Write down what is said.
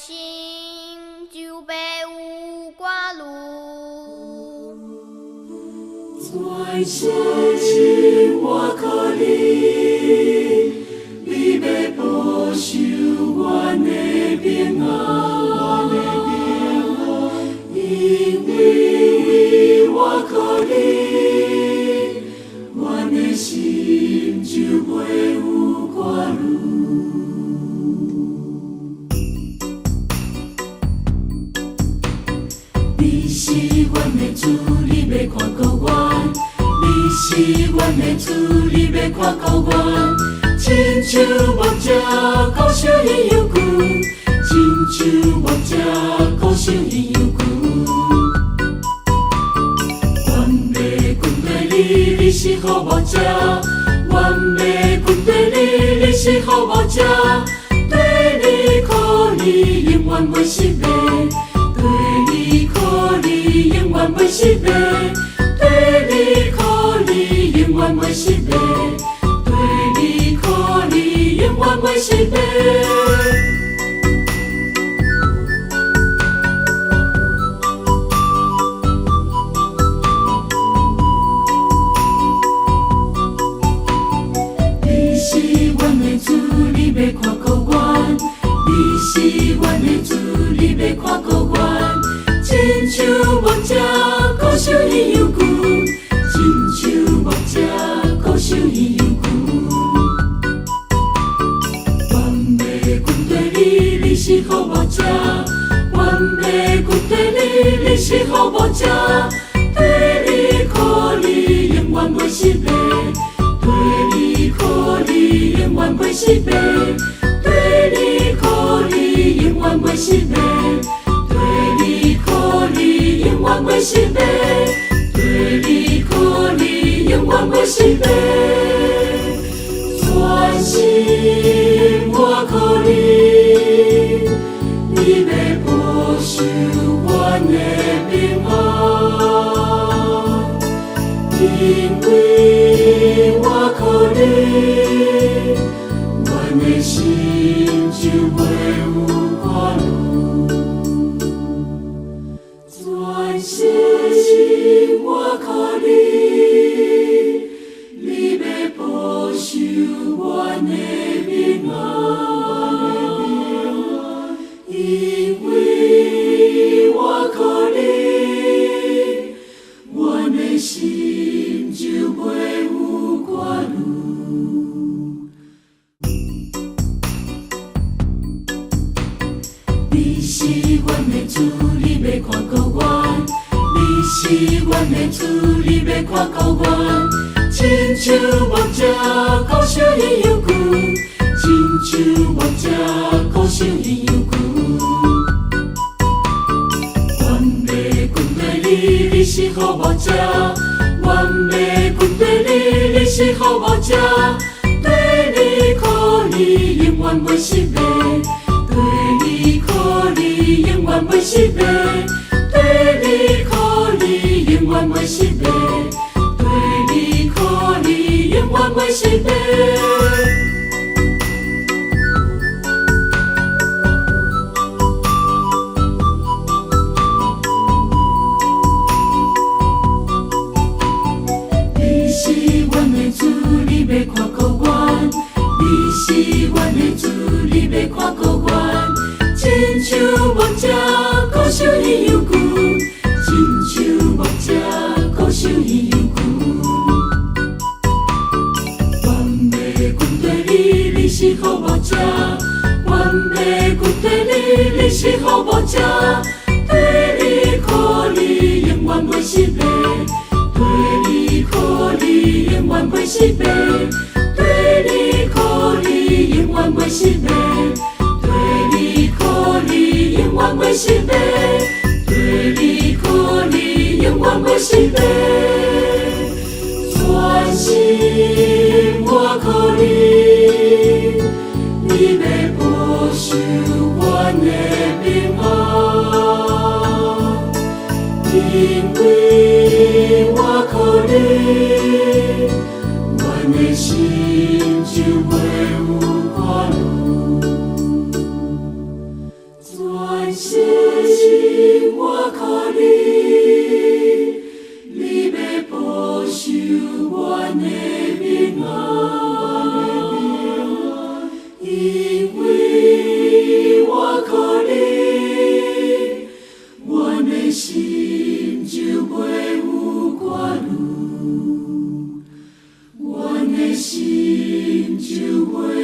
心就被无挂路。全世情我靠你，你要保守阮的平安，因为我靠你，阮的心就袂有挂虑。你是阮的主，你要看顾阮。你是阮的主，你要看顾阮。亲像木者固守伊忧群，亲像木者固守伊忧群。阮要跟对你，你是好木者；阮要跟对你，你是好木者。对你可你永远袂失败，对你可你永远袂失败，对你可你永远袂失败，对你可你永远袂失败。你是阮的主，你要看顾阮；你是阮的主，你要看顾阮。亲像木者固守伊忧群，亲像木者固守伊忧群。阮要跟对你，你是好木者；阮要跟对你，你是好木者。对你可你永远袂失败，对你可你永远袂失败，对你可你永远袂失败，对你可你永远袂失败，对你可你永远袂失败。全心我靠你，你要保守阮的平安，因为我靠你，阮的心就袂有挂虑。全世情我靠你，你要保守阮的平安，因为我靠你，阮的心就袂有挂虑。你是阮的主，你要看顾阮；你是阮的主，你要看顾阮。亲像木者固守伊忧群，亲像木者固守伊忧群。阮要跟对你，你是好木者；阮要跟对你，你是好木者。对你可你永远袂失败，对你可你永远袂失败，对你可你永远袂失败，对你可你永远袂失败。你是阮的主，你要看顾阮；你是阮的主，你要看顾阮。亲像木者固守伊忧群，亲像木者固守伊忧群。阮要跟对你，你是好木者；阮要跟对你，你是好木者。对你可你永远袂失败，对你可你永远袂失败，对你可你永远袂失败，对你可你永远袂失败，对你可你永远袂失败。全心我靠你，你要保守阮的平安，因为我靠你，阮的心就袂有挂虑。阮的平安，因为我靠你，阮的心就袂有挂虑，阮的心就袂。